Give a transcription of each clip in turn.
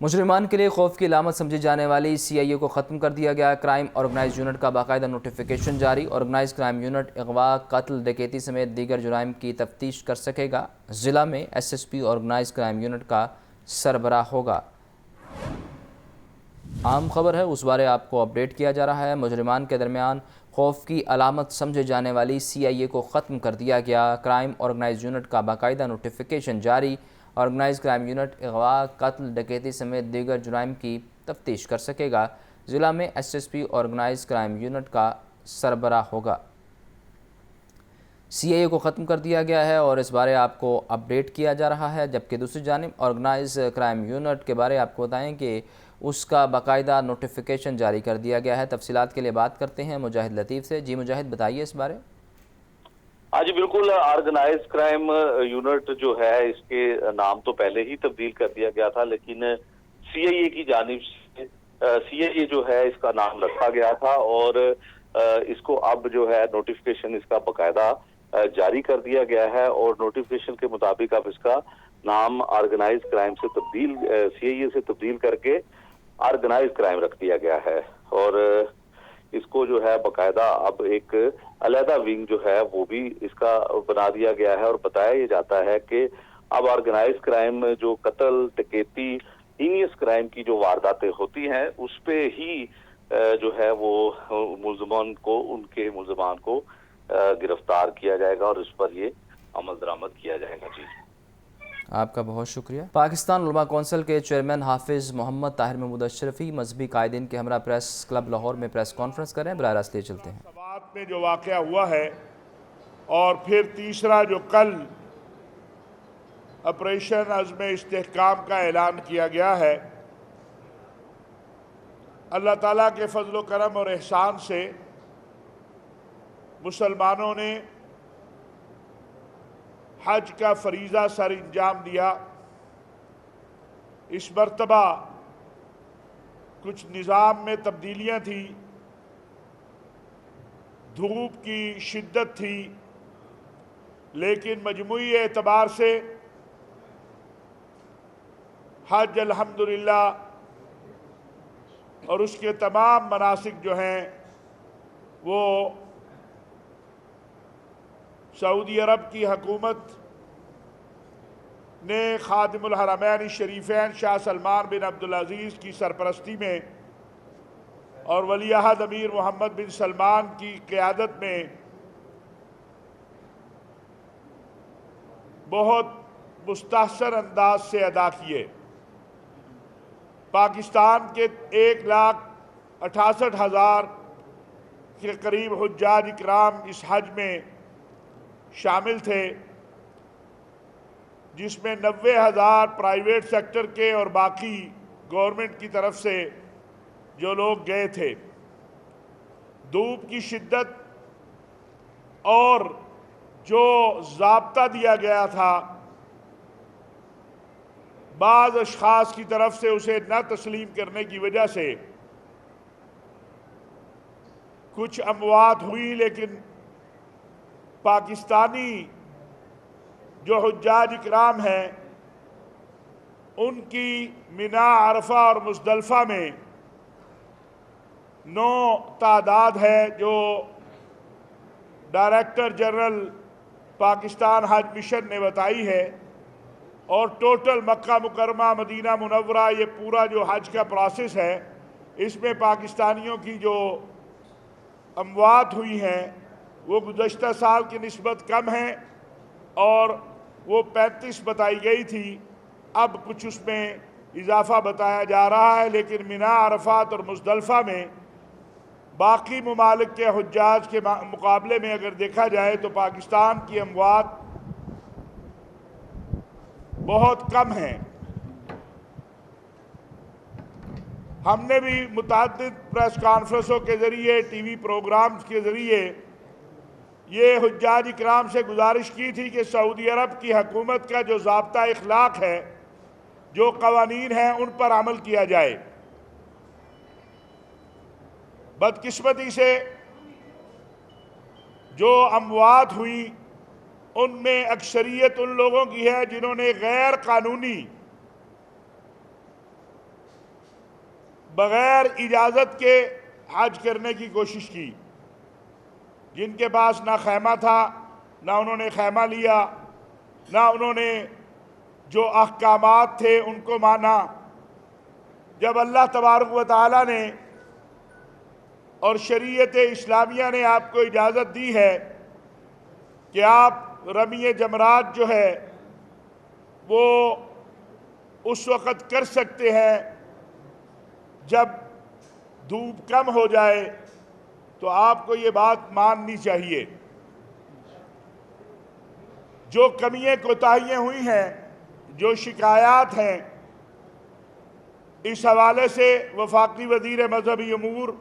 मुजरिमान के लिए खौफ की अलामत समझी जाने वाली CIA को ख़त्म कर दिया गया। क्राइम ऑर्गेनाइज यूनिट का बाकायदा नोटिफिकेशन जारी। ऑर्गेनाइज क्राइम यूनिट अगवा, कत्ल, डकैती समेत दीगर जुराइम की तफ्तीश कर सकेगा। ज़िला में SSP ऑर्गेनाइज क्राइम यूनिट का सरबराह होगा। आम खबर है, उस बारे आपको अपडेट किया जा रहा है। मुजरिमान के दरमियान खौफ की अलामत समझे जाने वाली CIA को ख़त्म कर दिया गया। क्राइम ऑर्गेनाइज यूनिट का बाकायदा नोटिफिकेशन जारी। ऑर्गेनाइज क्राइम यूनिट अगवा, कत्ल, डकैती समेत दीगर जुराइम की तफ्तीश कर सकेगा। ज़िला में SSP ऑर्गेनाइज क्राइम यूनिट का सरबराह होगा। CIA को ख़त्म कर दिया गया है और इस बारे आपको अपडेट किया जा रहा है। जबकि दूसरी जानिब ऑर्गेनाइज क्राइम यूनिट के बारे आपको बताएं कि उसका बाकायदा नोटिफिकेशन जारी कर दिया गया है। तफसीलात के लिए बात करते हैं मुजाहिद लतीफ़ से। जी मुजाहिद, बताइए इस बारे। हाँ जी बिल्कुल, ऑर्गेनाइज क्राइम यूनिट जो है इसके नाम तो पहले ही तब्दील कर दिया गया था, लेकिन CIA की जानिब से CIA जो है इसका नाम रखा गया था और इसको अब जो है नोटिफिकेशन इसका बाकायदा जारी कर दिया गया है और नोटिफिकेशन के मुताबिक अब इसका नाम ऑर्गेनाइज क्राइम से तब्दील CIA से तब्दील करके ऑर्गेनाइज क्राइम रख दिया गया है और इसको जो है बाकायदा अब एक अलहदा विंग जो है वो भी इसका बना दिया गया है और बताया ये जाता है कि अब ऑर्गेनाइज क्राइम जो कत्ल, डकैती, हीनियस क्राइम की जो वारदातें होती हैं उस पे ही जो है वो मुल्ज़मान को गिरफ्तार किया जाएगा और इस पर ये अमल दरामद किया जाएगा। जी, आपका बहुत शुक्रिया। पाकिस्तान उलमा कौंसिल के चेयरमैन हाफिज़ मोहम्मद ताहिर महमूद अशरफी मजहबी कायदीन के हमरा प्रेस क्लब लाहौर में प्रेस कॉन्फ्रेंस करें। बराह रास्त ले चलते हैं। सवात में जो वाक़या हुआ है और फिर तीसरा जो कल ऑपरेशन अज़्म इस्तेहकाम का ऐलान किया गया है, अल्लाह ताला के फजल करम और एहसान से मुसलमानों ने हज का फरीज़ा सर अंजाम दिया। इस मरतबा कुछ निज़ाम में तब्दीलियाँ थी, धूप की शिद्दत थी, लेकिन मजमूई एतबार से हज अल्हम्दुलिल्लाह और उसके तमाम मनासिक जो हैं वो सऊदी अरब की हुकूमत ने खादिमुल हरमैन शरीफैन शाह सलमान बिन अब्दुल अज़ीज़ की सरपरस्ती में और वली अहद अमीर मोहम्मद बिन सलमान की क़यादत में बहुत मुस्तहसन अंदाज से अदा किए। पाकिस्तान के 1,68,000 के करीब हुज्जाज इकराम इस हज में शामिल थे, जिसमें 90,000 प्राइवेट सेक्टर के और बाकी गवर्नमेंट की तरफ से जो लोग गए थे। धूप की शिद्दत और जो ज़ाब्ता दिया गया था, बाज़ अशख़ास की तरफ से उसे न तस्लीम करने की वजह से कुछ अमवात हुई, लेकिन पाकिस्तानी जो हुज्जाज इकराम हैं उनकी मिना, अरफा और मुज़दलिफ़ा में 9 तादाद है जो डायरेक्टर जनरल पाकिस्तान हज मिशन ने बताई है। और टोटल मक्का मुकरमा, मदीना मुनव्वरा, ये पूरा जो हज का प्रोसेस है, इसमें पाकिस्तानियों की जो अमवात हुई हैं वो गुज़श्ता साल की निस्बत कम है और वो 35 बताई गई थी, अब कुछ उसमें इजाफा बताया जा रहा है। लेकिन मिना, अरफात और मुज़दलिफ़ा में बाकी ममालिक के हुज्जाज के मुकाबले में अगर देखा जाए तो पाकिस्तान की अमवात बहुत कम हैं। हमने भी मुतअद्दिद प्रेस कॉन्फ्रेंसों के ज़रिए, TV प्रोग्राम्स के ज़रिए ये हुज्जाज इकराम से गुजारिश की थी कि सऊदी अरब की हुकूमत का जो ज़ाब्ता इखलाक है, जो कवानीन हैं, उन पर अमल किया जाए। बदकिस्मती से जो अमवात हुई उनमें अक्सरियत उन लोगों की है जिन्होंने गैर कानूनी बग़ैर इजाज़त के हज करने की कोशिश की। जिनके पास ना खैमा था, ना उन्होंने खैमा लिया, ना उन्होंने जो अहकामात थे उनको माना। जब अल्लाह तबारक व तआला ने और शरीयत इस्लामिया ने आपको इजाज़त दी है कि आप रमी जमरात जो है वो उस वक़्त कर सकते हैं जब धूप कम हो जाए, तो आपको ये बात माननी चाहिए। जो कमियां कोताहियां हुई हैं, जो शिकायत हैं, इस हवाले से वफाकी वज़ीर मजहबी अमूर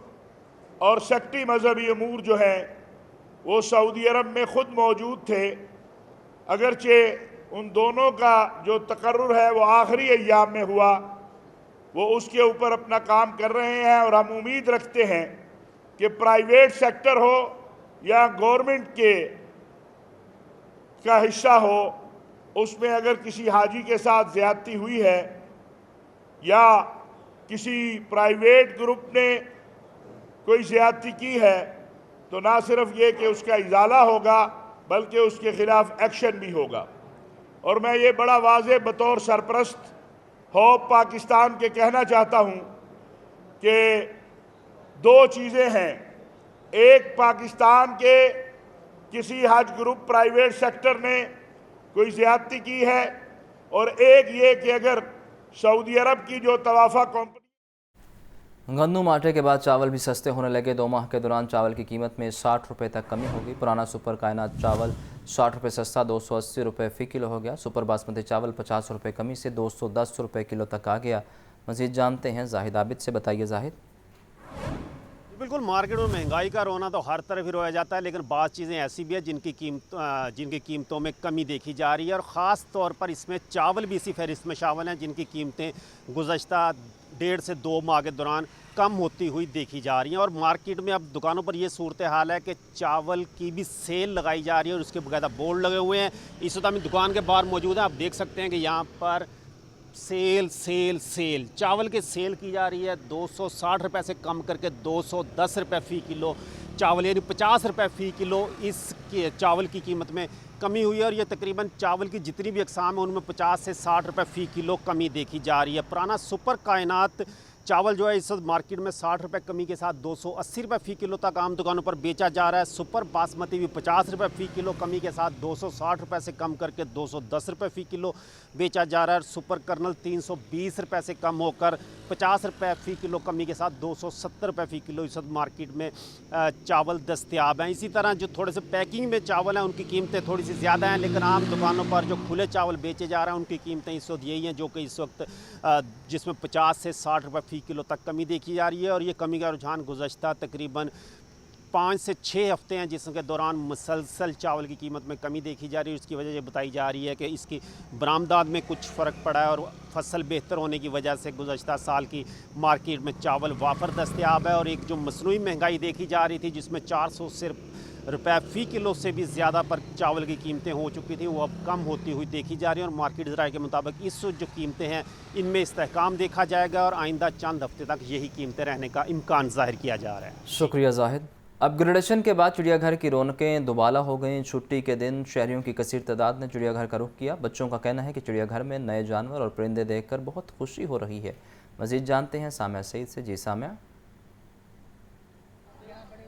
और सेक्रेटरी मजहबी अमूर जो हैं वो सऊदी अरब में ख़ुद मौजूद थे। अगरचे उन दोनों का जो तकर्रुर है वो आखिरी अय्याम में हुआ, वो उसके ऊपर अपना काम कर रहे हैं। और हम उम्मीद रखते हैं कि प्राइवेट सेक्टर हो या गवर्नमेंट के का हिस्सा हो, उसमें अगर किसी हाजी के साथ ज़्यादती हुई है या किसी प्राइवेट ग्रुप ने कोई ज़्यादती की है, तो ना सिर्फ ये कि उसका इजाला होगा बल्कि उसके ख़िलाफ़ एक्शन भी होगा। और मैं ये बड़ा वाज़ेह बतौर सरपरस्त होप पाकिस्तान के कहना चाहता हूँ कि दो चीज़ें हैं। एक, पाकिस्तान के किसी हज ग्रुप प्राइवेट सेक्टर ने कोई ज़्यादती की है, और एक ये कि अगर सऊदी अरब की जो तवाफ़ा कंपनी। गंदम आटे के बाद चावल भी सस्ते होने लगे। 2 माह के दौरान चावल की कीमत में 60 रुपये तक कमी होगी। पुराना सुपर कायनात चावल 60 रुपये सस्ता 280 रुपये फ़ी किलो हो गया। सुपर बासमती चावल 50 रुपये कमी से 210 रुपये किलो तक आ गया। मज़ीद जानते हैं जाहिद आबिद से। बताइए जाहिद। बिल्कुल, मार्केट में महंगाई का रोना तो हर तरफ ही रोया जाता है, लेकिन बाज़ चीज़ें ऐसी भी है जिनकी कीमतों में कमी देखी जा रही है। और ख़ास तौर पर इसमें चावल भी इसी फहरिस्त में शामिल हैं जिनकी कीमतें गुज़श्ता 1.5 से 2 माह के दौरान कम होती हुई देखी जा रही हैं। और मार्केट में अब दुकानों पर ये सूरत हाल है कि चावल की भी सेल लगाई जा रही है और उसके बकायदा बोर्ड लगे हुए हैं। इस वक्त हम दुकान के बाहर मौजूद हैं। आप देख सकते हैं कि यहाँ पर सेल सेल सेल चावल की सेल की जा रही है। 260 रुपये से कम करके 210 रुपये फ़ी किलो चावल, यानी 50 रुपये फ़ी किलो इस चावल की कीमत में कमी हुई है। और ये तकरीबन चावल की जितनी भी अक़साम है उनमें 50 से 60 रुपये फ़ी किलो कमी देखी जा रही है। पुराना सुपर कायनात चावल जो है इस वक्त मार्केट में 60 रुपये कमी के साथ 280 रुपये फ़ी किलो तक आम दुकानों पर बेचा जा रहा है। सुपर बासमती भी 50 रुपये फ़ी किलो कमी के साथ 260 रुपये से कम करके 210 रुपये फ़ी किलो बेचा जा रहा है। सुपर कर्नल 320 रुपये से कम होकर 50 रुपये फ़ी किलो कमी के साथ 270 रुपये फ़ी किलो इस वक्त मार्केट में चावल दस्तियाब हैं। इसी तरह जो थोड़े से पैकिंग में चावल हैं उनकी कीमतें थोड़ी सी ज़्यादा हैं, लेकिन आम दुकानों पर जो खुले चावल बेचे जा रहे हैं उनकी कीमतें इस वक्त यही हैं जो कि इस वक्त जिसमें 50 से 60 रुपये फ़ी किलो तक कमी देखी जा रही है। और ये कमी का रुझान गुज़श्ता तकरीबन 5 से 6 हफ्ते हैं जिसके दौरान मुसलसल चावल की कीमत में कमी देखी जा रही है। उसकी वजह ये बताई जा रही है कि इसकी बरामदात में कुछ फ़र्क पड़ा है और फसल बेहतर होने की वजह से गुज़श्ता साल की मार्केट में चावल वाफर दस्तयाब है। और एक जो मसनूई महंगाई देखी जा रही थी जिसमें 400 रुपये फ़ी किलो से भी ज़्यादा पर चावल की कीमतें हो चुकी थी, वो अब कम होती हुई देखी जा रही है। और मार्केट ज़राए के मुताबिक इस जो कीमतें हैं इनमें इस्तेहकाम देखा जाएगा और आइंदा चंद हफ्ते तक यही कीमतें रहने का इम्कान ज़ाहिर किया जा रहा है। शुक्रिया जाहिद। अपग्रेडेशन के बाद चिड़ियाघर की रौनकें दोबाला हो गई। छुट्टी के दिन शहरियों की कसीर तादाद ने चिड़ियाघर का रुख किया। बच्चों का कहना है कि चिड़ियाघर में नए जानवर और परिंदे देखकर बहुत खुशी हो रही है। मज़ीद जानते हैं सामिया सईद से। जी सामिया।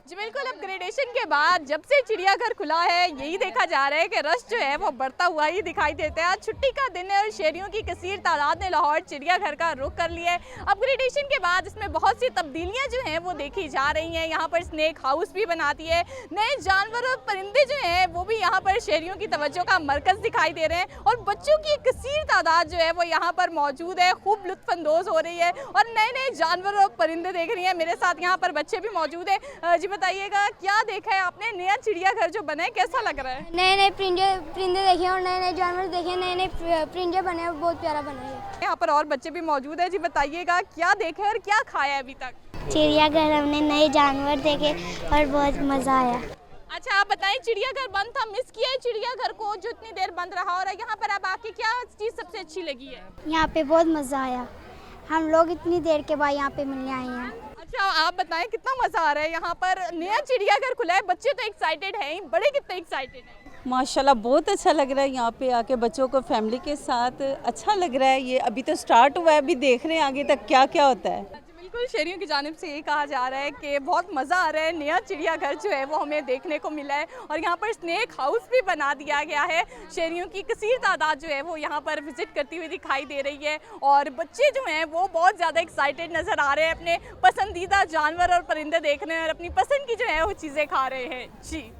जी बिल्कुल, अपग्रेडेशन के बाद जब से चिड़ियाघर खुला है यही देखा जा रहा है कि रश जो है वो बढ़ता हुआ ही दिखाई देता है। आज छुट्टी का दिन है और शहरियों की कसीर तादाद ने लाहौर चिड़ियाघर का रुख कर लिया है। अपग्रेडेशन के बाद इसमें बहुत सी तब्दीलियां जो हैं वो देखी जा रही हैं। यहाँ पर स्नेक हाउस भी बनाती है, नए जानवर और परिंदे जो हैं वो भी यहाँ पर शहरियों की तवज्जो का मरकज़ दिखाई दे रहे हैं। और बच्चों की कसीर तादाद जो है वो यहाँ पर मौजूद है, खूब लुत्फ़अंदोज़ हो रही है और नए नए जानवर और परिंदे देख रही हैं। मेरे साथ यहाँ पर बच्चे भी मौजूद हैं। जी बताइएगा, क्या देखा है आपने? नया चिड़ियाघर जो बना है कैसा लग रहा है? नए नए परिंदे देखे और नए नए जानवर देखे, नए नए परिंदे बने हैं, बहुत प्यारा बना है। यहाँ पर और बच्चे भी मौजूद है। जी बताइएगा, क्या देखा और क्या खाया है अभी तक? चिड़ियाघर हमने नए जानवर देखे और बहुत मज़ा आया। अच्छा, आप बताएं, चिड़ियाघर बंद था, मिस किया है चिड़ियाघर को जो इतनी देर बंद रहा, और यहाँ पर अब आके क्या चीज़ सबसे अच्छी लगी है? यहाँ पे बहुत मज़ा आया, हम लोग इतनी देर के बाद यहाँ पे मिलने आए हैं। अच्छा, आप बताएं कितना मजा आ रहा है यहाँ पर, नया चिड़ियाघर खुला है, बच्चे तो एक्साइटेड हैं, बड़े कितने एक्साइटेड हैं? माशाल्लाह बहुत अच्छा लग रहा है यहाँ पे आके, बच्चों को फैमिली के साथ अच्छा लग रहा है। ये अभी तो स्टार्ट हुआ है, अभी देख रहे हैं आगे तक क्या क्या होता है। बिल्कुल, शहरियों की जानिब से ये कहा जा रहा है कि बहुत मज़ा आ रहा है, नया चिड़ियाघर जो है वो हमें देखने को मिला है और यहाँ पर स्नेक हाउस भी बना दिया गया है। शहरियों की कसीर तादाद जो है वो यहाँ पर विजिट करती हुई दिखाई दे रही है और बच्चे जो हैं वो बहुत ज़्यादा एक्साइटेड नज़र आ रहे हैं अपने पसंदीदा जानवर और परिंदे देखने और अपनी पसंद की जो है वो चीज़ें खा रहे हैं। जी।